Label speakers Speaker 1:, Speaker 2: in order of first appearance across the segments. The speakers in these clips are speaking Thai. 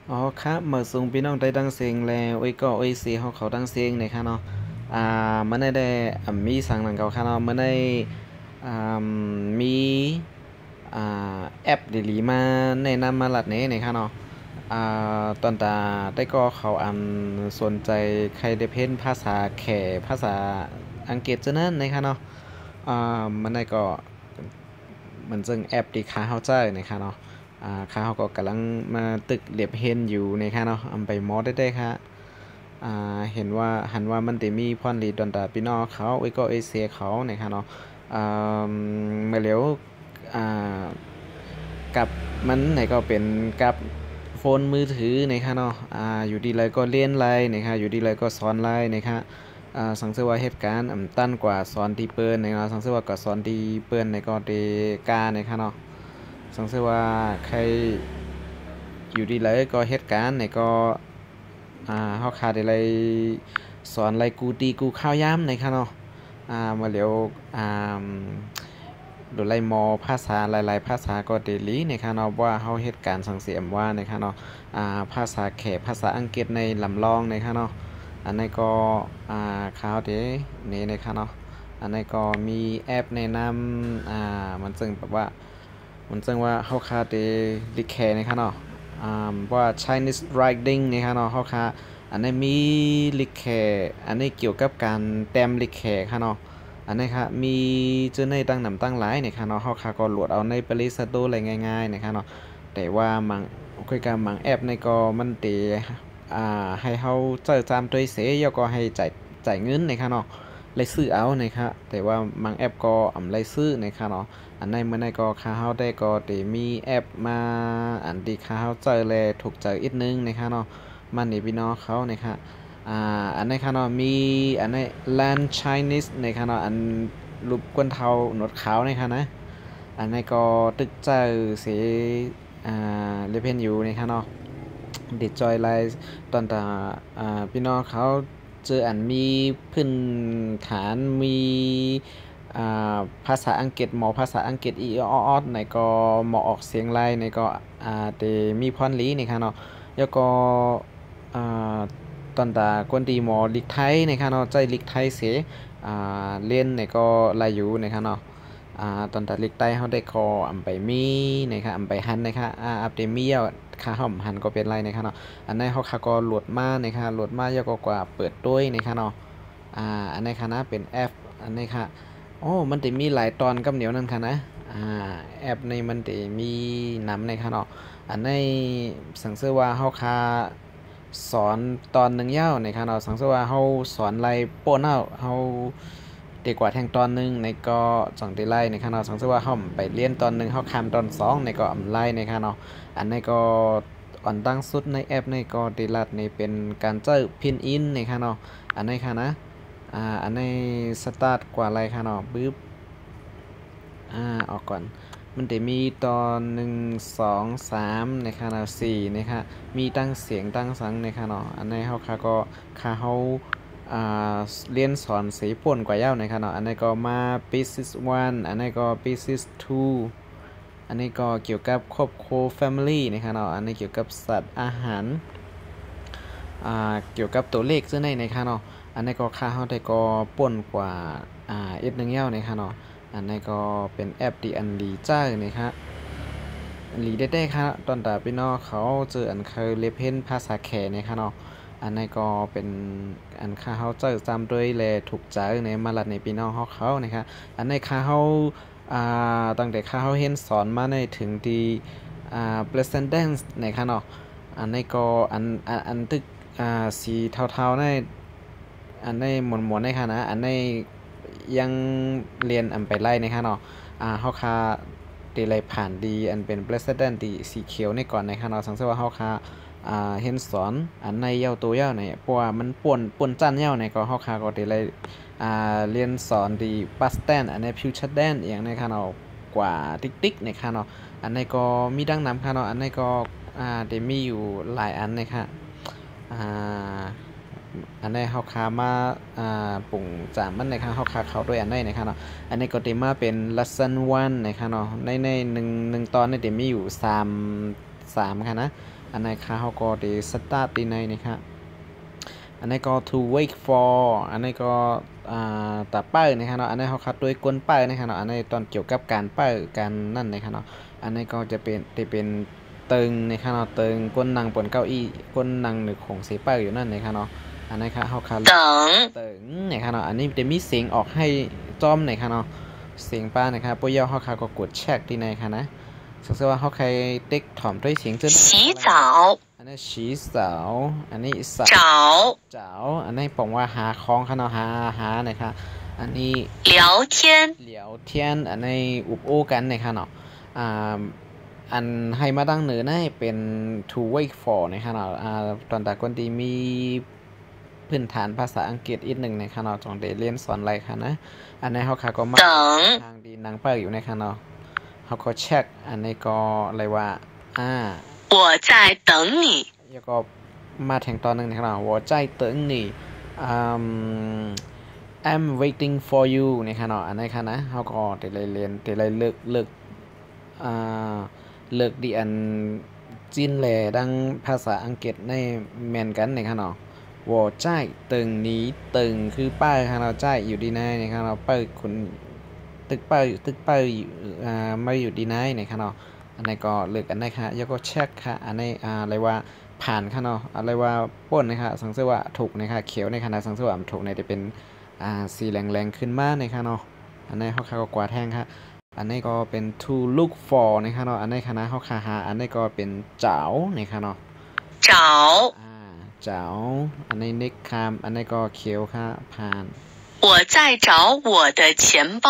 Speaker 1: อ๋อครับเมื่อสูงพี่น้องได้ดังเสียงแล้วไอ้ก็ไอ้เสียเขาดังเสียงในค่ะเนาะมันได้มีสั่งหนังเก่าค่ะเนาะมันได้อ่มีแอปดีลีมาแนะนำมาหลัดเนี้ในค่ะเนาะตอนตาได้ก็เขาสนใจใครได้เพ้นภาษาแขภาษาอังกฤษจะนั่นในค่ะเนาะมันได้ก็เหมือนซึ่งแอปที่ค้าเข้าใจในค่ะเนาะ ข้าเขาก็กำลังมาตึกเรียบเฮนอยู่ในค่ะเนาะอำไปมอได้ค่ะเห็นว่าหันว่ามันจะมีพรลีดอนตาพี่น้องเขาไอ้ก็ไอเสียเขาในค่ะเนาะอ่าเมื่อเร็วอ่ากับมันไหนก็เป็นกับโฟนมือถือในค่ะเนาะอยู่ดีเลยก็เลียนไลน์นะคะอยู่ดีเลยก็สอนไลน์นะคะสังเกตว่าเหตุการณ์ตั้นกว่าสอนที่เปิ้นในเนาะสังเกตว่าก็สอนที่เปิ้นในก็เดกาในค่ะเนาะ สังเกตว่าใครอยู่ดีเลยก็เหตุการณ์เนี่ยก็เขาขาดอะไรสอนอะไรกูตีกูข้าวย้ำในค่ะเนาะมาเหลียวอ่าโดยไล่มอภาษาหลายๆภาษาก็เดลีในค่ะเนาะว่าเขาเหตุการณ์สังเสียมว่าในค่ะเนาะภาษาแขกภาษาอังกฤษในลำลองในค่ะเนาะอันนี้ก็ข่าวเดนี่ในค่ะเนาะอันนี้ก็มีแอปแนะนำมันซึ่งแบบว่า มันจึงว่าเขาคาเดลิแคนะครับเนาะว่า Chinese writing นะครับเนาะเขาคาอันนี้มีลิแคอันนี้เกี่ยวกับการแต้มลิแคครับเนาะอันนี้ครับมีเจ้าในตั้งนำตั้งหลายนะครับเนาะเขาคาก็โหลดเอาใน Play Store อะไรง่ายๆนะครับเนาะแต่ว่ามังคุยกันมังแอปในก็มันเตให้เขาเจอจำตัวเสียแล้วก็ให้จ่ายเงินนะครับเนาะเลยซื้อเอานะครับแต่ว่ามังแอปก็เลยซื้อนะครับเนาะ อันในเมื่อในก็ค้าเฮาได้ก็ได้มีแอปมาอันที่ค้าเฮาเจอแลถูกใจอีกนึงนะคะเนาะมันนี่พี่น้องเขานะคะอันในค่ะเนาะมีอันใน Land Chinese นะคะเนาะอันรูปกวนเทาหนวดขาวนะคะนะอันในก็ตึกเจอเสียเรเพนอยู่นะคะเนาะเด็ดจอยไลน์ตอนตาพี่น้องเขาเจออันมีพื้นฐานมีอ่ภาษาอังกฤษหมอภาษาอังกฤษอีออดในก็หมอออกเสียงไล่ในก็เตมีพรลีนี่ค่ะเนาะแล้วก็อ่าตอนตากวนดีหมอลิกไทยในค่ะเนาะใจลิกไทยเสียเล่นในก็ลายอยู่ในค่ะเนาะตอนตาลิกไทยเขาได้คออำไปมีนะครับอำไปหันนะคะอัปเดมีอ่ค่าห่อมหันก็เป็นไรนะคะเนาะอันนี้เขาคาก็โหลดมานะคะโหลดมาเยอะกว่าเปิดด้วยนะคะเนาะอันนี้ค่ะนะเป็นแอปอันนี้ค่ะ โอ้มันจะมีหลายตอนกับเหนียวนั่นค่ะนะอ่าแอปในมันจะมีนำในค่ะเนาะอันในสังเสว่าเฮาคาสอนตอนหนึ่งยาวในค่ะเนาะสังเสว่าเฮาสอนไรโป้นเฮาดีกว่าแทงตอนหนึ่งในก็สองตีไล่ในค่ะเนาะสังเสว่าเฮาไปเรียนตอนหนึ่งเฮาคำตอนสองในก็อำไล่ในค่ะเนาะอันในก็อ่อนตั้งสุดในแอปในก็ดีลัดในเป็นการเจอพินอินในค่ะเนาะอันในค่ะนะ อันในสตาร์ทกว่าอะไรค่ะเนาะบึ๊บออกก่อนมันจะมีตอน1 2 3นะคะเนาะ4นะคะมีตั้งเสียงตั้งสังนะคะเนาะอันในเขาค่ะก็ค่ะเขาอ่าเรียนสอนสีป่นกว่าเย้านะคะเนาะอันนี้ก็มา pieces 1อันนี้ก็ pieces 2อันนี้ก็เกี่ยวกับครอบครัว family นะคะเนาะอันนี้เกี่ยวกับสัตว์อาหารเกี่ยวกับตัวเลขซึ่งในค่ะเนาะ อันนี้ก็ค่าเฮาได้ก็ป่นกว่าเอ็ดหนึ่งเย้านะคะเนาะอันนี้ก็เป็นแอปที่อันดีจ้านี่ครับอันดีได้ๆครับตอนตาพี่น้องเขาเจออันเคยเลเพนภาษาแขนี่ค่ะเนาะอันนี้ก็เป็นอันค่าเฮาเจอจำด้วยแลถูกใจในมาลัดในพี่น้องเขานะครับอันนี้ค่าเฮาตั้งแต่ค่าเฮาเห็นสอนมาในถึงที่present tense ในค่ะเนาะอันนี้ก็อันตึกสีเทาๆใน อันในหมวนๆในค่ะนะอันในยังเรียนอันไปไล่นะคะเนาะเฮาคาตีไรผ่านดีอันเป็น president ที่สีเขียวในก่อนในค่ะเนาะสังเกตว่าเฮาคาเห็นสอนอันในเย้าตัวเย้าในเพราะว่ามันป่วนจันเย้าในก็เฮาคาก็ตีไรเรียนสอนที่ past tense อันใน future tense อย่างในค่ะเนาะกว่าติ๊กๆในค่ะเนาะอันในก็มีดังนำค่ะเนาะอันในก็ได้มีอยู่หลายอันนะคะอ่า อันนี้เฮาคามาปุ่งจามมันในค่ะเฮาคาเขาด้วยอันนี้นะครับเนาะอันนี้ก็เต็มมาเป็น lesson 1นะครับเนาะในหนึ่งตอนนี่เต็มมีอยู่3ค่ะนะ อันนี้ค่ะเขาก็ได้สตาร์ทที่ในนะครับอันนี้ก็ to wait for อันนี้ก็ตาเป้านะครับเนาะอันนี้เขาคัดด้วยก้นเป้านะครับเนาะอันนี้ตอนเกี่ยวกับการเป้าการนั่นนะครับเนาะอันนี้ก็จะเป็นตึงนะครับเนาะตึงก้นนั่งบนเก้าอี้ก้นนั่งหนึ่งของเสเป้าอยู่นั่นนะครับเนาะอันนี้ค่ะเขาคัดตึงนะครับเนาะอันนี้จะมีเสียงออกให้จอมนะครับเนาะเสียงป้านะครับปุ้ยย่อเขาคัดก็กดเช็คที่ในค่ะนะสังเกตว่าเขาใครติ๊กถ่อมด้วยเสียงจน洗澡อันนี้洗澡อันนี้สาวเจ้าอันนี้ผมว่าหาของขนาดหานะครับอันนี้聊天อันนี้อุบโอ้กันนะครับเนาะอันให้มาตั้งเหนือนี่เป็น to wait for นะครับเนาะตอนตากวนตีมีพื้นฐานภาษาอังกฤษอีกหนึ่งนะครับเนาะจงได้เรียนสอนอะไรค่ะนะอันนี้เขาก็มาทางดีนางเปิดอยู่นะครับเนาะเขาก็เช็คอันนี้ก็อะไรว่า我在等你แล้วก็มาถึงตอนหนึ่งนะครับ我在等你I'm waiting for you นะครับเนาะอันนี้ค่ะนะเขาก็ได้เรียนได้เลิกดีอันจีนแหล่ดังภาษาอังกฤษในแมนกันนะครับเนาะ我在等你等คือป้ายค่ะเราใจอยู่ดีนะนะครับเราป้ายคุณตึกเป้าไม่อยู่ดีนะนะครับเนาะอันนี้ก็เลือกอันนี้ค่ะแล้วก็เช็คค่ะอันนี้อะไรว่าผ่านค่ะเนาะอะไรว่าป้นนะคะสังเกตว่าถูกนะคะเขียวในขณะสังเกตว่าถูกในจะเป็นสีแรงขึ้นมานะคะเนาะอันนี้เขาก็กวาดแท่งค่ะอันนี้ก็เป็น to look for นะคะเนาะอันนี้คณะเขาหาอันนี้ก็เป็นเจ้านะคะเนาะเจ้าอันนี้ next คำอันนี้ก็เขียวค่ะผ่าน我在找我的钱包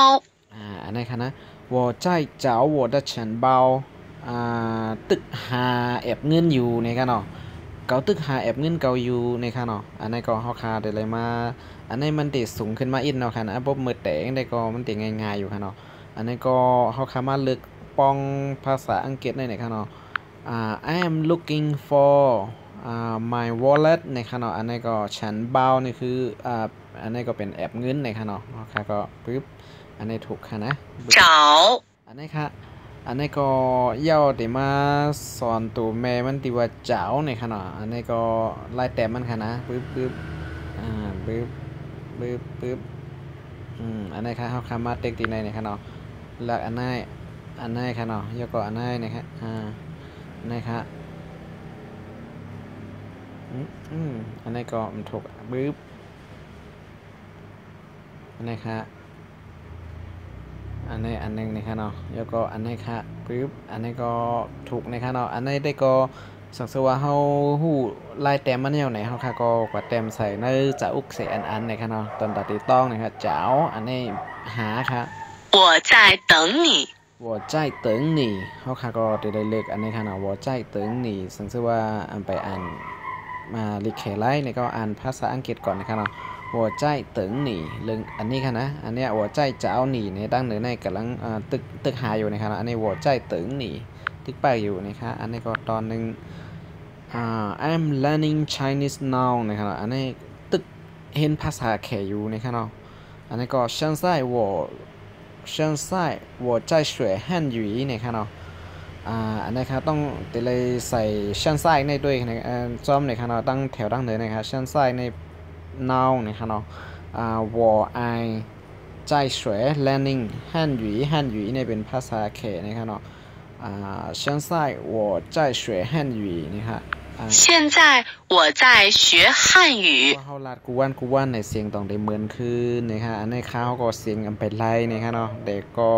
Speaker 1: อันนี้ค่ะนะ我在找我的钱包ตึกหาแอบเงินอยู่นะครับเนาะเกาตึกหาแอบเงินเกาอยู่นะครับเนาะอันนี้ก็เขาคาได้เลยมาอันนี้มันติดสูงขึ้นมาอีกเนาะค่ะนะปุ๊บมือแตงได้ก็มันติดง่ายๆอยู่ค่ะเนาะอันนี้ก็เขาคามาลึกป้องภาษาอังกฤษได้นะครับเนาะI am looking for my wallet นะครับเนาะอันนี้ก็ฉันเบานี่คืออันนี้ก็เป็นแอบเงินนะครับเนาะค่ะก็ปึ๊บอันนี้ถูกค่ะนะเจ้าอันนี้ค่ะอันนี้ก็เย่าเดี๋ยวมาสอนตัวแม่มันติว่าเจ้านะครับเนาะอันนี้ก็ไล่แต้มมันค่ะนะปึ๊บปึ๊บอันนี้ค่ะเขาคามาเต็กตีในนะครับเนาะหลักอันนี้ค่ะเนาะแล้วก็อันนี้นะครับอันนี้ค่ะอันนี้ก็มันถูกปึ๊บอันนี้ค่ะอันนี้อันนึงนะครับเนาะแล้วก็อันนี้ค่ะปึ๊บอันนี้ก็ถูกนะครับเนาะอันนี้ได้ก็สังเกตว่าเขาหูลายแต้มมันแนวไหนเขาค่ะก็กว่าแต้มใส่ในจะอุกเสียอันนะครับเนาะตอนตัดตีต้องนะครับเจ้าอันนี้หาค่ะ我在等你我在等你เขาค่ะก็ได้เลือกอันนี้ค่ะเนาะ我在等你สังเกตว่าอันไปอ่านมาลิเคไลน์เนี่ยก็อ่านภาษาอังกฤษก่อนนะครับเนาะหัวใจตึงหนีเรื่องอันนี้ค่ะนะอันนี้หัวใจเจ้าหนีในตั้งเหนือในกำลังตึกหาอยู่นะครับอันนี้หัวใจตึงหนีตึกไปอยู่นะครับอันนี้ก็ตอนหนึ่งI'm learning Chinese now นะครับอันนี้ตึกเห็นภาษาแขอยู่นะครับเนาะอันนี้ก็现在我在学汉语นะครับเนาะอันนี้ครับต้องเดี๋ยวเลยใส่เส้นไส้ในด้วยนะจอมนะครับเนาะตั้งแถวตั้งเลยนะครับเส้นไส้ในnow นะครับเนาะ我爱在学 learning 汉语นี่เป็นภาษาเขตนะครับเนาะ现在我在学汉语นะครับ现在我在学汉语เขาลาดกูวันในเสียงต้องได้เหมือนคืนนะครับอันนี้เขาก็เสียงอันเป็นไรนะครับเนาะเด็กก็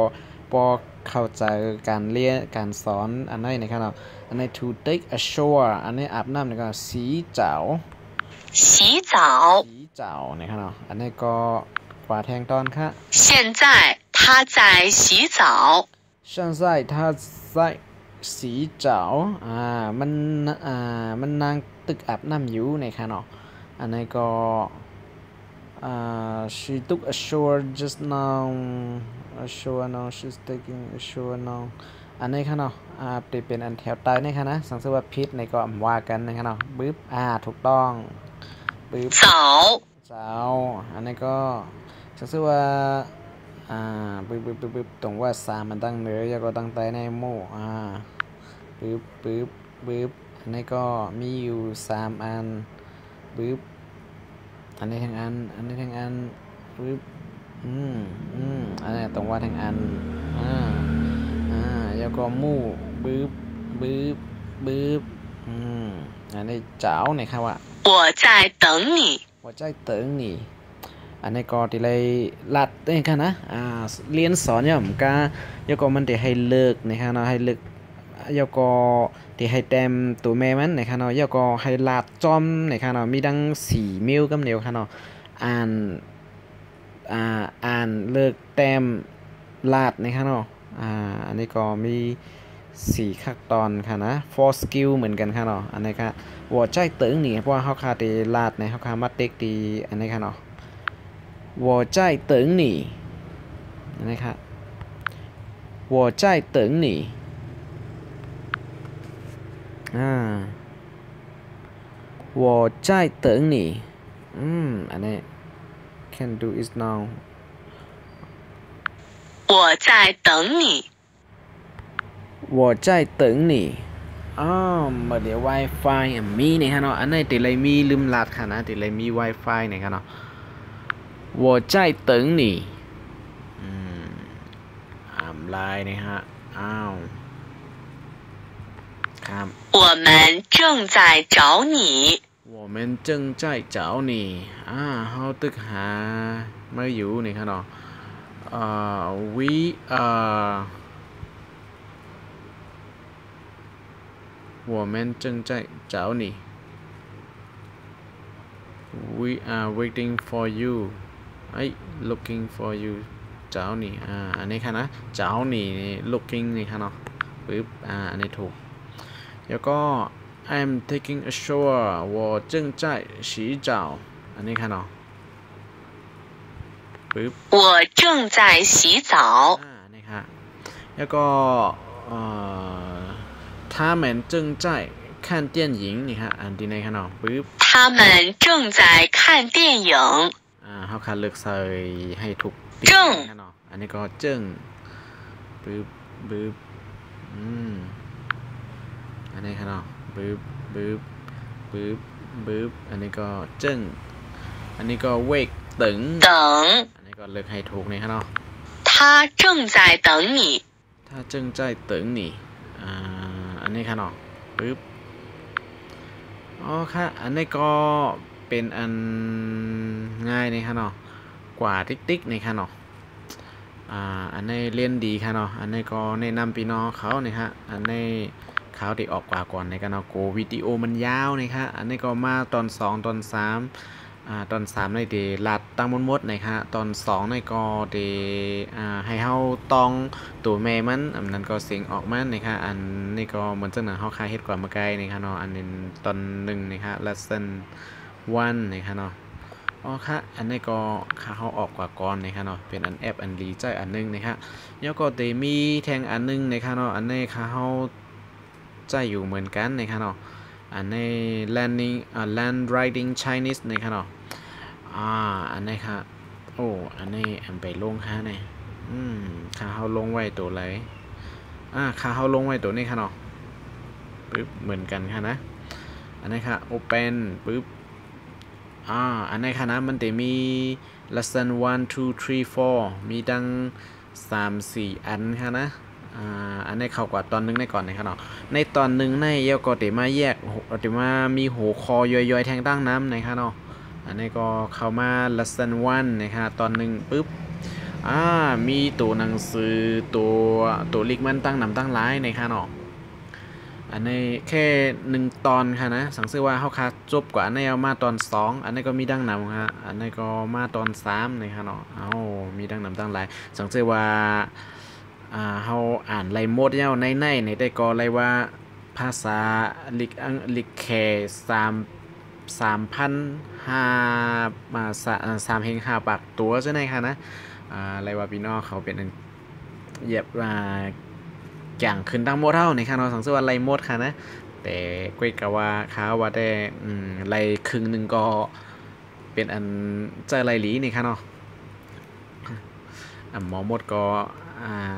Speaker 1: พอเข้าใจการเรียนการสอนอันนี้นะครับเนาะอันนี้ to take a shower อันนี้อาบน้ำนะครับ洗澡นะครับเนาะอันนี้ก็กว่าแทงตอนค่ะ现在他在洗澡现在他在洗澡มันนางตึกอาบน้ำอยู่นะครับเนาะอันนี้ก็she took a shower just now a shower now she's taking a shower now อันนี้ค่ะเนาะเป็นอันแถวใต้นี่ค่ะนะสังเกตว่าพิษในก็ว่ากันนะครับเนาะบึ๊บถูกต้องปึ๊บเสาอันนี้ก็สังเกตว่าปึ๊บตรงว่าสามมันตั้งเหนือแล้วก็ตั้งใต้ในหมู่ปึ๊บ อันนี้ก็มีอยู่3อันปึ๊บอันนี้ทั้งอันอันนี้ทั้งอันปึ๊บอันนี้ตรงว่าทั้งอันแล้วก็มู่ปึ๊บอันนี้เจ้าเนี่ยครับว่า
Speaker 2: 我在等你
Speaker 1: หัวใจเติงนี่อันนี้ก็ที่เลยลัดได้ค่ะนะเรียนสอนเนี่ยผมก็แล้วก็มันที่ให้เลิกนะครับเนาะให้เลิกแล้วก็ที่ให้เต็มตัวแม่มันนะครับเนาะแล้วก็ให้ลาดจอมนะครับเนาะมีดัง4มิลกับเดียวค่ะเนาะอ่านเลิกเต็มลาดนะครับเนาะอันนี้ก็มี4ขั้นตอนค่ะนะ for skill เหมือนกันค่ะเนาะอันนี้ค่ะหัวใจเติงนี่เพราะว่าเขาคาตีลาดในเขาคามาเต็กตีอันนี้ค่ะเนาะหัวใจเติงนี่อันนี้ค่ะหัวใจเติงนี่หัวใจเติงนี่อันนี้ can do is now
Speaker 2: 我在等你
Speaker 1: 我在等你มาเดี๋ยว Wi-Fi มีนี่ฮะเนาะอันนี้ติเลยมีลืมลาดค่ะนะติเลยมี Wi-Fi นี่ค่ะเนาะ我在等你ไลน์นะฮะครับ
Speaker 2: 我们正在找你
Speaker 1: 我们正在找你เขาตึกหาไม่อยู่นี่ค่ะเนาะwe are 我们正在找你 we are waiting for you looking for you เจ้านี่อันนี้ค่ะนะเจ้านี่ looking นี่ค่ะเนาะปึ๊บอันนี้ถูกแล้วก็ I'm taking a shower 我正在洗澡อันนี้ค่ะเนาะปึ๊บ
Speaker 2: 我正在洗澡
Speaker 1: นี่ค่ะแล้วก็他们正在看电影นี่ค่ะอันที่ไหนค่ะเนาะปึ๊บ
Speaker 2: 他们正在看电影
Speaker 1: เขาคัดเลือกใส่ให้ถูก
Speaker 2: 正
Speaker 1: อันนี้ก็เจิ้งปึ๊บอันนี้ค่ะเนาะปึ๊บอันนี้ก็เจิ้งอันนี้ก็เวกตึงอันนี้ก็เลือกให้ถูกนี่ค่ะเนาะ
Speaker 2: 他正在等你
Speaker 1: 他正在等你อันนี้ค่ะเนาะปึ๊บค่ะอันนี้ก็เป็นอันง่ายนี่ค่ะเนาะกว่าติ๊กนี่ค่ะเนาะอันนี้เล่นดีค่ะเนาะอันนี้ก็แนะนำพี่น้องเขาเนี่ยฮะอันนี้เขาที่ออกกว่าก่อนในกันเนาะโกวิดีโอมันยาวนี่ค่ะอันนี้ก็มาตอน2ตอน3ตอน3ในเดลัดตั้งหมดนะคะตอน2ในก็เดให้เฮาต้องตัวแม่มันอันนั้นก็เสียงออกมานะคะอันนี้ก็เหมือนจังหนังเฮาคาเฮ็ดกว่าเมื่อไกลนะคะเนาะอันนี้ตอน1นะคะ lesson 1นะคะเนาะค่ะอันนี้ก็เขาออกกว่าก่อนนะคะเนาะเป็นอันแอปอันรีใจอันนึงนะคะแล้วก็เดมีแทงอันนึงนะคะเนาะอันนี้เขาใจอยู่เหมือนกันนะคะเนาะอันนี้ land writing Chinese นะคะเนาะอันนี้ค่ะอันนี้อันไปลงค่ะเนี่ยเขาลงไว้ตัวไหนเขาลงไว้ตัวนี้ค่ะเนาะปึ๊บเหมือนกันค่ะนะอันนี้ค่ะ open ปึ๊บอันนี้ค่ะนะมันจะมี lesson 1 2 3 4มีดัง3-4 อันค่ะนะอันนี้เข้ากว่าตอนนึงในก่อนนะครับเนาะในตอนนึงในเยาก็จะมาแยกจะมามีหัวคอย่อยๆแทงตั้งน้ำนะครับเนาะอันนี้ก็เข้ามา lesson 1นะครับตอนนึงปึ๊บมีตัวหนังสือตัวลิกมันตั้งน้ำตั้งหลายนะครับเนาะอันนี้แค่1ตอนค่ะนะสังเกตว่าเขาคาจบกว่าอันนี้เอามาตอน2อันนี้ก็มีดังนำค่ะอันนี้ก็มาตอน3นะครับเนาะมีดังนำตั้งหลายสังเกตว่าเขาอ่านไล่หมดเนี่ยในได้ก็ไล่ว่าภาษาลิกแค่3,500 ปากตัวใช่ไหมคะนะไล่ว่าพี่น้องเขาเป็นเหยียบอย่างขึ้นตั้งหมดเท่าในค่ะเราสังเกตว่าไล่หมดค่ะนะแต่กุ้ยกะว่าเขาว่าได้ไล่ครึ่งหนึ่งก็เป็นอันเจอไล่หลีนี่ค่ะเนาะหมอหมดก็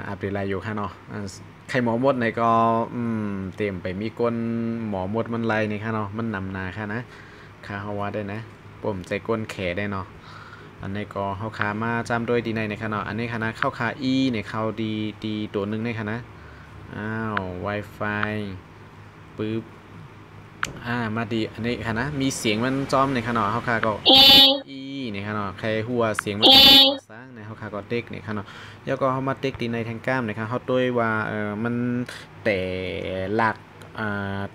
Speaker 1: อัปเดตไลน์อยู่ค่ะเนาะ ไข่หมอมดในก็เต็มไปมีก้นหมอมดมันไรนี่ค่ะเนาะมันนำนาค่ะนะคาเฮาว่าได้นะผมใจก้นแขได้เนาะอันนี้ก็เฮาคามาจำด้วยดีในค่ะเนาะอันนี้ค่ะนะเข้าคาอีเนี่ยเข้าดีตัวหนึ่งในค่ะนะอ้าว Wi-Fi ปึ๊บมาดีอันนี้ค่ะนะมีเสียงมันจอมในค่ะเนาะเฮาคาก็อีนี่ค่ะเนาะใครหัวเสียงมันสร้างในเฮาคาก็เด็กนี่ค่ะเนาะแล้วก็เฮามาเด็กดีในแทงกล้ามนะครับเฮาด้วยว่ามันแต่หลัก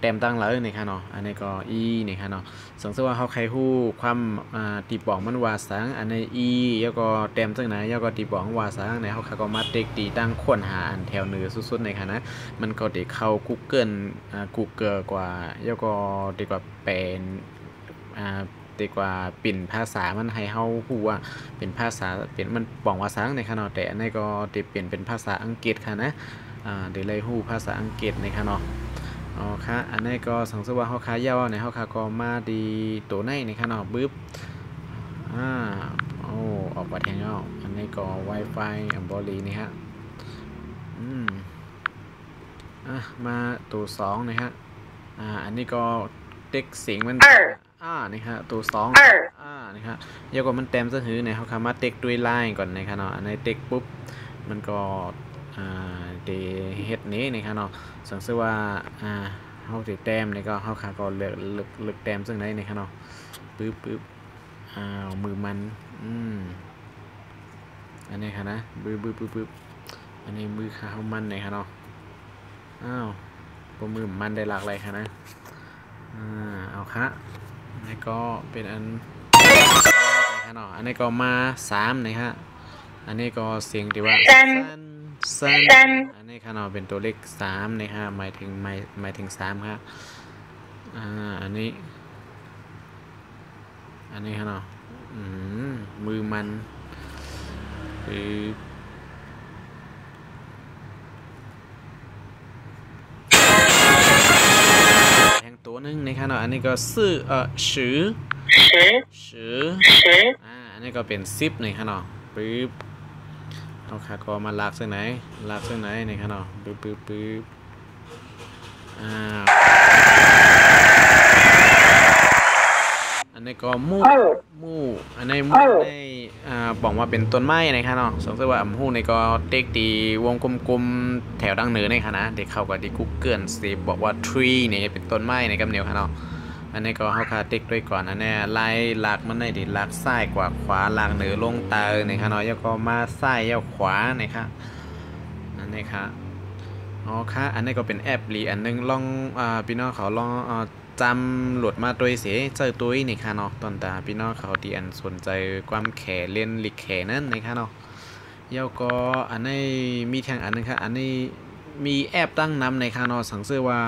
Speaker 1: เต็มตั้งแล้วนี่ค่ะเนาะอันนี้ก็อีนี่ค่ะเนาะสงสัยว่าเฮาใครฮู้ความตีปองมันว่าสังอันนี้อีแล้วก็เต็มจังไหนแล้วก็ตีปองว่าสังในเฮาก็มาเด็กตีตั้งค้นหาอันแถวเหนือสุดๆในค่ะนะมันก็ได้เข้า Google Google กว่าแล้วก็ดีกว่าเป็นดีกว่าปิ่นภาษามันให้เฮาฮู้ว่าเป็นภาษาเป็นมันปองว่าสังในค่ะเนาะแต่อันนี้ก็ได้เปลี่ยนเป็นภาษาอังกฤษค่ะนะเดี๋ยวเลยฮู้ภาษาอังกฤษในค่ะเนาะอ๋อค่ะอันนี้ก็สังเกตว่าเฮาค้าเยาในเฮาค้าก็มาดีตัวในค่ะเนาะบึ๊บโอ้ออกมาแทงเอาอันนี้ก็ Wi-Fi อัมบอลีนี่ฮะมาตัว2นะฮะอันนี้ก็เด็กเสียงมันนี่ฮะตัว2นี่ฮะเดี๋ยวก็มันเต็มซะหือเนี่ยเฮาค้ามาเต็กด้วยไลน์ก่อนนะคะเนาะอันนี้เต็กปุ๊บมันก็เดเฮ็ดนี้นะคะเนาะสังเกตว่าเฮาสิแต้มนี่ก็เฮาค้าก็เลือกแต้มซึ่งไหนนี่ค่ะเนาะปึ๊บมือมันอันนี้ค่ะนะปึ๊บอันนี้มือขาเฮามันนี่ค่ะเนาะบ่มือมันได้หลากหลายค่ะนะเอาค่ะนี่ก็เป็นอันนี่ค่ะเนาะอันนี้ก็มา3นี่ฮะอันนี้ก็เสียงที่ว่าสั้นอันนี้ค่ะเนาะเป็นตัวเลข3นี่ฮะหมายถึง3ครับอันนี้ค่ะเนาะมือมันคือแทงตัวนึงนี่ค่ะเนาะอันนี้ก็ชื่ออันนี้ก็เป็น10นี่ค่ะเนาะปึ๊บเอาค่ะก็มาลากซึ่งไหนนี่ค่ะเนาะปึ๊บอันนี้ก็มู่อันนี้มู่ในบอกว่าเป็นต้นไม้นะครับเนาะสงสัยว่ามู่ในก็เด็กตีวงกลมๆแถวดังเหนือในค่ะนะเด็กเข้ากับที่ Google สิบอกว่า tree นี่เป็นต้นไม้ในกำเนียวค่ะเนาะอันนี้ก็เข้าคาเด็กด้วยก่อนอันนี้ไล่หลักมันในดิหลักซ้ายกว่าขวาหลักเหนือลงตาในค่ะเนาะแล้วก็มาซ้ายแล้วขวาในค่ะอันนี้ค่ะอ๋อค่ะอันนี้ก็เป็นแอปลีอันนึงลองพี่น้องเขาลองจำหลุดมาตัวเสียเจอตัวนี่ค่ะเนาะตอนตาพี่น้องเขาที่อันสนใจความแขเล่นลิกแขนั่นนะคะเนาะเย้าก็อันนี้มีทางอันนึงค่ะอันนี้มีแอปตั้งนำในค่ะเนาะสังเกตว่า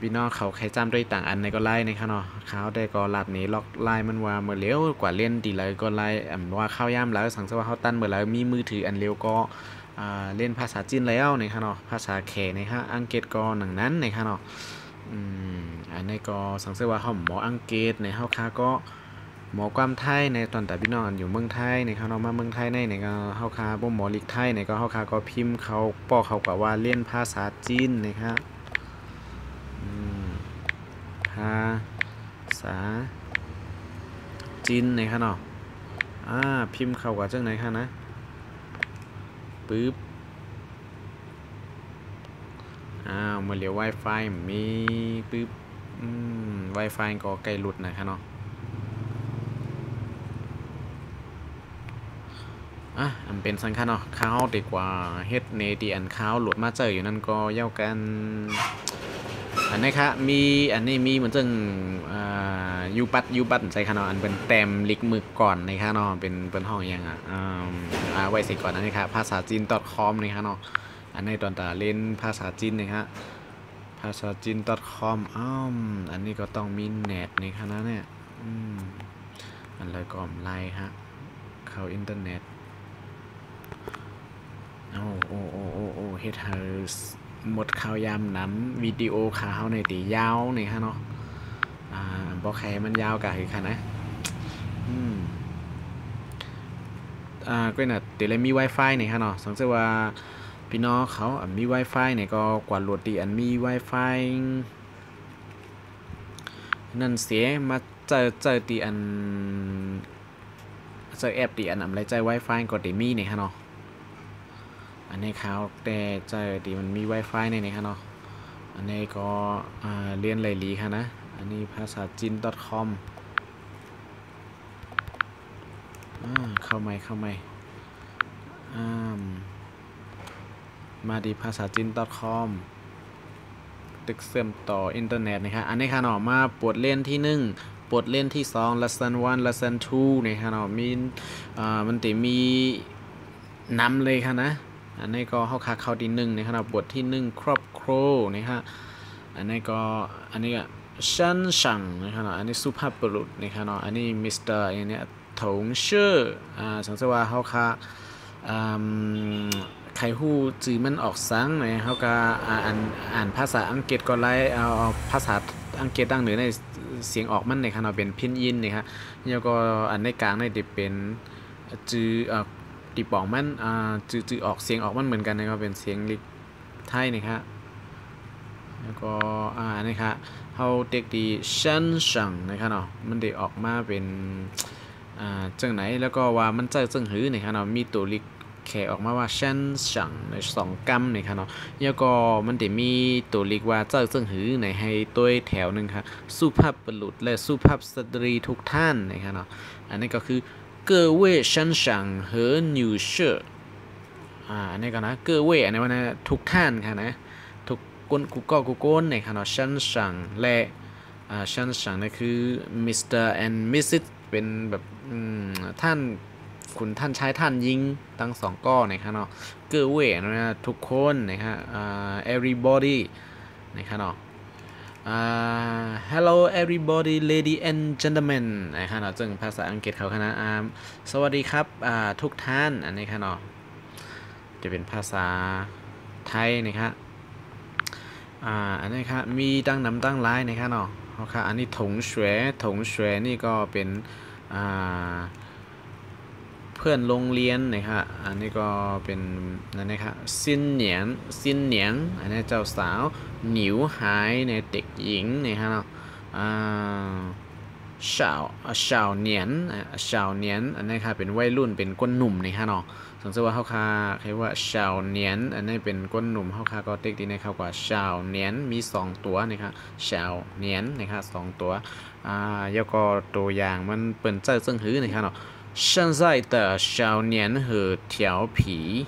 Speaker 1: พี่น้องเขาใครจำด้วยต่างอันในก็ไล่ในค่ะเนาะเขาได้ก็หลับนี้ล็อกไล่มันว่าเมื่อเลี้ยวกว่าเล่นดีเลยก็ไล่ว่าเข้าย่ำแล้วสังเกตว่าเขาตั้นเมื่อแล้วมีมือถืออันเร็วก็เล่นภาษาจีนแล้วในค่ะเนาะภาษาแขในค่ะอังกฤษก็หนังนั้นในค่ะเนาะอันนี้ก็สังเกตว่าเขาหมออังกฤษในเฮาค้าก็หมอความไทยในตอนแต่พี่น้องอยู่เมืองไทยในเขาเนาะมาเมืองไทยในก็เฮาค้าบ่หมอลิกไทยในก็เฮาค้าก็พิมพ์เขาป้อเขากว่าเรียนภาษาจีนนะครับภาษาจีนในค่ะเนาะพิมพ์เขากว่าจังไหนค่ะนะปึ๊บเมื่อเลี้ยว Wi-Fi มีปึ๊บWi-Fi ก็ใกล้หลุดนะครับเนาะอันเป็นสังคัญเนาะข้าวดีกว่าเฮ็ดเนตีอันข้าวหลุดมาเจออยู่นั่นก็เย้ากันอันนี้ครับมีอันนี้มีเหมือนจังยูปัดใส่ค่ะเนาะอันเป็นแต้มลิกมึกก่อนนะครับเนาะเป็นห้องยังไว้สิก่อนอันนี้ครับภาษาจีน .com นะครับเนาะอันนี้ตอนตาเล่นภาษาจีนนะครับภาษาจีน .com อันนี้ก็ต้องมีเน็ตนี่ค่ะนะเนี่ยอันเลยก็ไล่ฮะเข้าอินเทอร์เน็ตโอ้เฮ็ดให้หมดข่าวยามน้ำวิดีโอข่าวในตียาวนี่ค่ะเนาะบ่แค่มันยาวกะคือค่ะนะก็น่ะตีเลยมี Wi-Fi นี่ค่ะเนาะสังเกตว่า พี่น้องเขามี Wi-Fi เนี่ยก็กว่าโหลดดีอันมี Wi-Fi นั่นเสียมาเจอตีอันเจอแอปตีอันอะไรใจ Wi-Fi ก็ตีมีเนี่ยฮะเนาะอันนี้เขาแต่เจอตีมันมี Wi-Fi เนี่ยฮะเนาะอันนี้ก็เรียนไหลลีค่ะนะอันนี้ภาษาจีน .com เข้าไม่มาดีภาษาจีน .com ตึกเชื่อมต่ออินเทอร์เน็ตนะครับอันนี้ค่ะเนาะมาบทเรียนที่1บทเรียนที่2 lesson 1 lesson 2นะครับเนาะมีมันจะมีนำเลยค่ะนะอันนี้ก็เข้าที่1นะครับเนาะบทที่1ครอบครัวนะครับอันนี้ก็ชันชังนะครับเนาะอันนี้สุภาพบุรุษนะครับเนาะอันนี้มิสเตอร์อันนี้ถงชื่อสังเกตว่าใครฮู้จื่อมันออกสังหน่อยเขาก็อ่านภาษาอังกฤษก็ไล่เอาภาษาอังกฤษตั้งเหนือในเสียงออกมันในขณะเป็นพินยินนะครับแล้วก็อันในกลางในเป็นจื่อตีปองมันจื่อออกเสียงออกมันเหมือนกันนะครับเป็นเสียงลิกไทยนะครับแล้วก็อันนี้ครับเขาเด็กดีชันชังนะครับเนาะมันได้ออกมาเป็นจังไหนแล้วก็ว่ามันจะจังหือนะครับเนาะมีตัวลิกแขออกมาว่าชันชังใน2 กัมนะครับเนาะแล้วก็มันจะมีตัวลิกว่าเจ้าจังหือในให้ตัวแถวนึงครับสุภาพบุรุษและสุภาพสตรีทุกท่านนะครับเนาะอันนี้ก็คือ各位先生和女士อันนี้ก็นะ各位อันนี้ว่านะทุกท่านค่ะนะทุกคนกูโก้นะครับเนาะ先生และ先生นี่คือ Mr. and Mrs. เป็นแบบท่านคุณท่านชายท่านหญิงทั้ง2ก้อนะครับเนาะเกื้อเว่นะทุกคนนะครับ everybody นะครับเนาะhello everybody lady and gentlemen นะครับเนาะซึ่งภาษาอังกฤษเขาคณะสวัสดีครับทุกท่านอันนี้ครับเนาะจะเป็นภาษาไทยนะครับอันนี้ครับมีตั้งนำตั้งหลายนะครับเนาะอันนี้ถงเฉวยนี่ก็เป็นเพื่อนโรงเรียนนะครับอันนี้ก็เป็นนั่นนะครับซินเหนียงอันนี้เจ้าสาวหนิวหายในเด็กหญิงนะครับเนาะสาวเหนียนอันนี้ค่ะเป็นวัยรุ่นเป็นก้นหนุ่มนะครับเนาะสังเกตว่าเขาเรียกว่าสาวเหนียนอันนี้เป็นก้นหนุ่มเขาก็เด็กดีนะครับกว่าสาวเหนียนมี2ตัวนะครับสาวเหนียนนะครับ2ตัวแล้วก็ตัวอย่างมันเปิ่นเจ้าซึ่งหื้อนะครับเนาะ现在的少年很调皮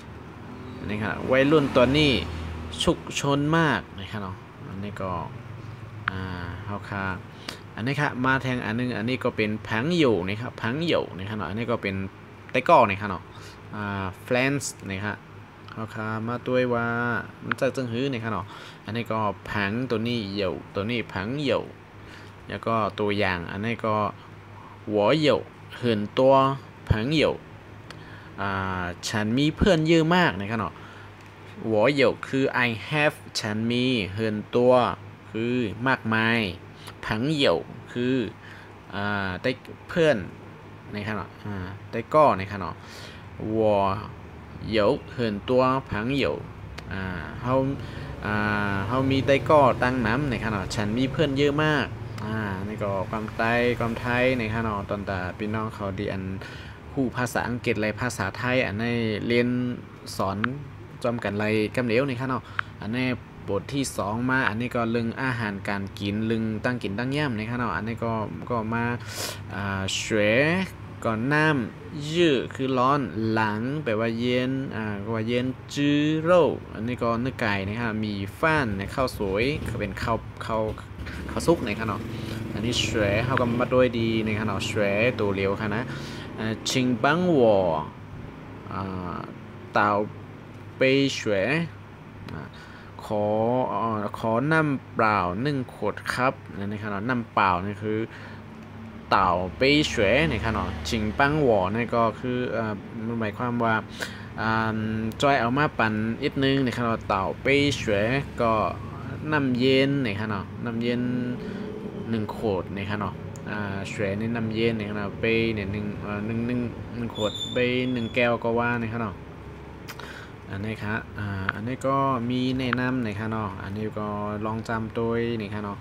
Speaker 1: นะครับวัยรุ่นตัวนี้ชุกชนมากนะครับเนาะอันนี้ก็เขาอันนี้ครับมาแทงอันนึงอันนี้ก็เป็นพังโยนะครับพังโยนะครับเนาะอันนี้ก็เป็นไต้ก้อนะครับเนาะfriends นะครับเขามาด้วยว่ามันจะจึงหื้อนะครับเนาะอันนี้ก็พังตัวนี้โยตัวนี้พังโยแล้วก็ตัวอย่างอันนี้ก็หัวโย很多朋友ฉันมีเพื่อนเยอะมากนะครับเนาะ我有คือ I have ฉันมี很多คือมากมาย朋友คือได้เพื่อนนะครับเนาะได้ก็นะครับเนาะ我有很多朋友เขามีได้ก็ตั้งน้ำนะครับเนาะฉันมีเพื่อนเยอะมากนี่ก็ความไทยในข้างนอกตอนแต่พี่น้องเขาดีอันผู้ภาษาอังกฤษอะไรภาษาไทยอันนี้เรียนสอนจอมกันอะไรกำเหลวในข้างนอกอันนี้บทที่2มาอันนี้ก็เรื่องอาหารการกินเรื่องตั้งกินตั้งย่ำในข้างนอกอันนี้ก็มาเฉวยก่อนน้ำยืดคือร้อนหลังแปลว่าเย็นก็ว่าเย็นจื้อโร่อันนี้ก็เนื้อไก่นะครับมีฟ้านในข้าวสวยเป็นข้าวซุกในข้างนอกอันนี้เฉวยเขาก็มาด้วยดีในข้างนอกเฉวยตัวเร็วค่ะนะชิงบังวัวเต่าไปเฉวยขอน้ำเปล่า1 ขวดครับในข้างนอกน้ำเปล่านี่คือเต่าไปเฉวยในข้างนอกชิงบังวัวนี่ก็คือหมายความว่าจอยเอามาปั่นอีกนึงในข้างนอกเต่าไปเฉวยก็น้ำเย็นในข้างนอกน้ำเย็น1 ขวดในข้างนอกเฉวยในน้ำเย็นในข้างนอกไปเนี่ย1 ขวดไป1 แก้วก็ว่าในข้างนอก อันนี้ครับอันนี้ก็มีแนะนำนะครับเนาะอันนี้ก็ลองจำโดยนะครับเนาะ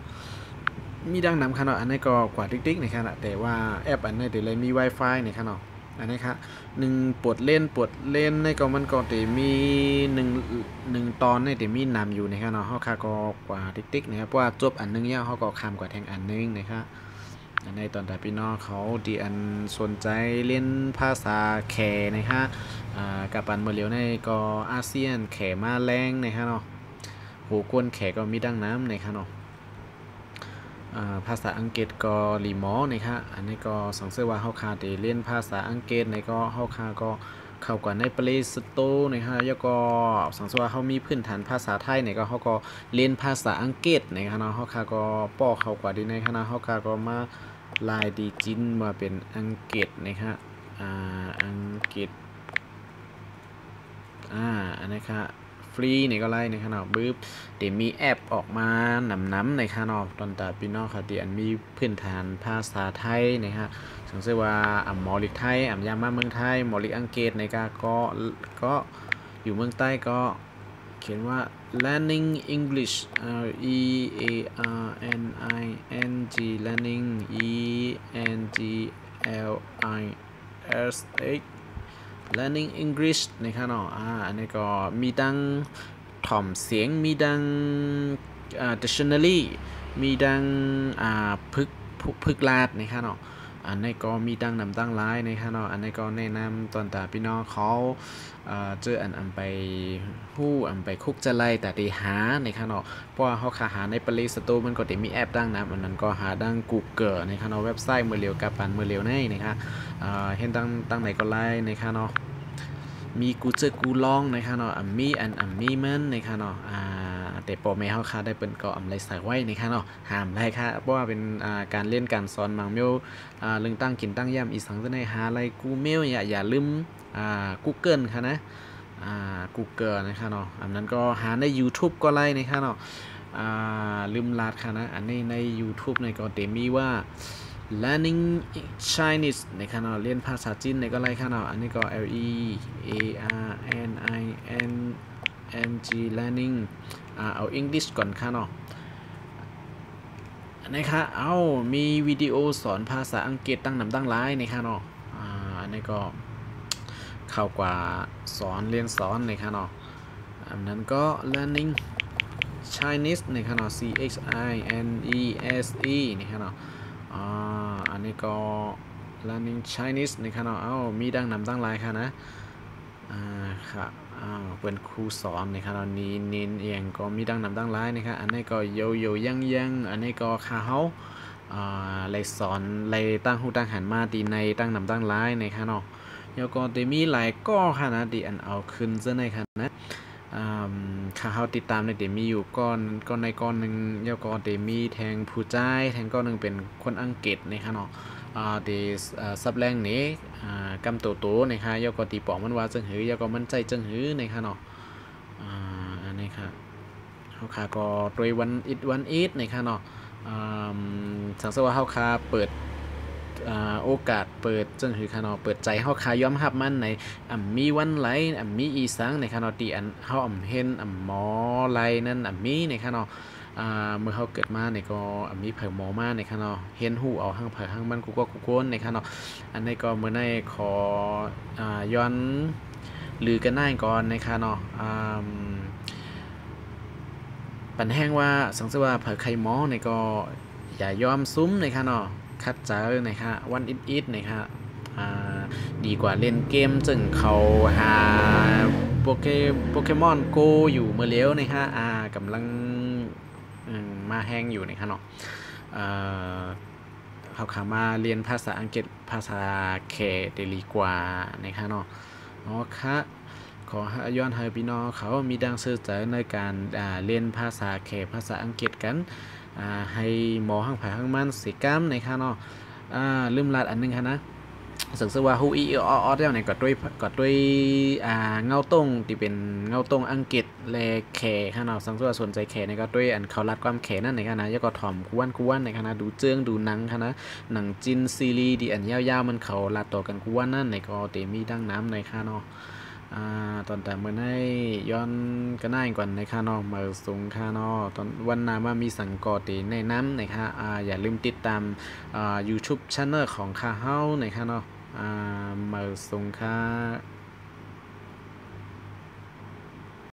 Speaker 1: มีดังนำครับเนาะอันนี้ก็กว่าติ๊กๆนะครับแต่ว่าแอปอันนี้เดี๋ยวเลยมี Wi-Fi นะครับเนาะอันนี้ครับปวดเล่นในก็มันก็จะมีหนึ่งตอนในเดี๋ยวมีนำอยู่นะครับเนาะเขาค่ะก็กว่าติ๊กๆนะครับเพราะว่าจบอันนึงเนี่ยเขาก็คำกว่าแทงอันนึงนะครับในตอนแต่พี่น้องเขาดีอันสนใจเรียนภาษาแขนะครับกับปันเมื่อเร็วในก็อาเซียนแขมาแรงนะครับเนาะโหกวนแขก็มีดังน้ำนะครับเนาะภาษาอังกฤษก็รีมอนะครับอันนี้ก็สังเกตว่าเขาคาได้เรียนภาษาอังกฤษในก็เขาคาก็เข้ากว่าในปริสโตนะครับแล้วก็สังเกตว่าเขามีพื้นฐานภาษาไทยในก็เขาก็เรียนภาษาอังกฤษนะครับเนาะเขาคาก็ป้อเข้ากว่าดีในคณะเขาคาก็มาลายดีจินมาเป็นอังกฤษนะครับอังกฤษอันนี้ครับฟรีในก็ไล่ในขนาดบึ้บเดี๋ยวมีแอปออกมาน้ำในขนาดตอนตาพี่น้องค่ะเดี๋ยวมีพื้นฐานภาษาไทยนะฮะสังเกตว่าหมอลิกไทยยามาเมืองไทยหมอลิกอังกฤษในก็อยู่เมืองใต้ก็เขียนว่า learning English E A R N I N G learning E N G L I S H learning English นะครับเนาะอันนี้ก็มีดังถ่อมเสียงมีดังdictionary มีดังพึกลาดนะครับเนาะอันนี้ก็มีดังนำตั้งร้ายนะครับเนาะอันนี้ก็แนะนำตอนตาพี่น้องเขาเจออันไปไปคุกจะไล่แต่ตีหานะครับเนาะเพราะว่าเขาหาในปริสตูมันก็จะมีแอปดังนะอันนั้นก็หาดัง Google นะครับเนาะเว็บไซต์เมื่อเร็วกับปันเมื่อเร็วนี่นะครับเห็นตั้งไหนก็ไล่นะครับเนาะมีกูเจอกูลองนะครับเนาะมีมีมันนะครับเนาะแต่ปอแม่เขาได้เป็นก็ไรใส่ไว้นะครับเนาะห้ามได้ค่ะเพราะว่าเป็นการเล่นการสอนมังเมลเรื่องตั้งกินตั้งย่ำอีสังจะได้หาอะไรกูเมลอย่าลืมGoogle ค่ะนะGoogle นะครับเนาะอันนั้นก็หาใน YouTube ก็ไล่นะครับเนาะลืมลาดค่ะนะอันนี้ใน YouTube ในก็เต็มมีว่า learning Chinese นะครับเนาะเรียนภาษาจีนในก็ไล่ค่ะเนาะอันนี้ก็ L E A R N I N N G learningเอา English ก่อนค่ะเนาะนะคะมีวิดีโอสอนภาษาอังกฤษตั้งหลายนะคะเนาะอันนี้ก็เข้ากว่าเรียนสอนนะคะเนาะอันนั้นก็ learning Chinese นะคะเนาะ C H I N E S E นะคะเนาะอันนี้ก็ learning Chinese นะคะเนาะมีดังตั้งหลายค่ะนะค่ะเป็นครูสอนนะครับตอนนี้เน้นเองก็มีดังตั้งหลายนะครับอันนี้ก็โยยังอันนี้ก็ขาเฮาเลยสอนเลยตั้งหูตั้งหันมาตีในตั้งตั้งหลายนะครับเนาะแล้วก็จะมีหลายก้อค่ะนะที่อันเอาขึ้นซะในค่ะนะขาเฮาติดตามในเดี๋ยวมีอยู่ก้อนในก้อนหนึ่งแล้วก็เดี๋ยวมีแทงผู้ใจแทงก้อนหนึ่งเป็นคนอังกฤษนะครับเนาะเดซับแรงนี้กำโตนะคะยก็ตีปอกมันว่าจังหือยก็มันใจจังหือนะคะเนาะอันนี้ค่ะเขาคาก็โดยวันอีทนะคะเนาะสังเกตว่าเขาคาเปิดโอกาสเปิดจังหือค่ะเนาะเปิดใจเขาคายอมรับมันในมีวันไหลมีอีสังนะคะเนาะตีเขาเห็นหมอไหลนั่นมีนะคะเนาะเมื่อเขาเกิดมาเนี่ยก็มีเผยหมอมาในค่ะเนาะเห็นหูเอาห้างเผยห้างมันกูก็กูโกนในค่ะเนาะอันนี้ก็เมื่อในขอย้อนลือกันหน้าก่อนในค่ะเนาะปันแห้งว่าสังเกตว่าเผยไข่หมอเนี่ยก็อย่ายอมซุ้มในค่ะเนาะคัดเจอในค่ะวันอิดในค่ะดีกว่าเล่นเกมจึงเขาหาโปเกมอนโกอยู่เมื่อเลี้ยวในค่ะกำลังมาแห้งอยู่ในค่ะเนาะเขาขามาเรียนภาษาอังกฤษภาษาแขกดีกว่าในค่ะเนาะค่ะขอย้อนให้พี่น้องเขามีดังซื่อใจในการเรียนภาษาแขกภาษาอังกฤษกันให้หมอห้างผาห้างมันสิกรรมในค่ะเนาะลืมลาดอันนึงค่ะนะสังเกตว่าฮูอีออเดียวเนี่ยก็ด้วยเงาต้งที่เป็นเงาต้งอังกฤษและแขค่ะเนาะสังเกตว่าสนใจแขเนี่ยก็ด้วยอันเขารัดความแขนั่นในค่ะนะแล้วก็ถ่อมกวนในค่ะนะดูเจิงดูหนังค่ะนะหนังจินซีรีส์ที่อันยาวๆมันเขารัดต่อกันกวนนั่นในก็เตมีดังน้ำในค่ะเนาะ ตอนแต่เมื่อให้ย้อนก็น่าก่อนนะคะเนาะมาสูงค่ะเนาะตอนวันนามามีสังกอตีในน้ำนะคะอย่าลืมติดตามYouTube Channel ของค่าเฮานะคะเนาะมาสูงค่ะ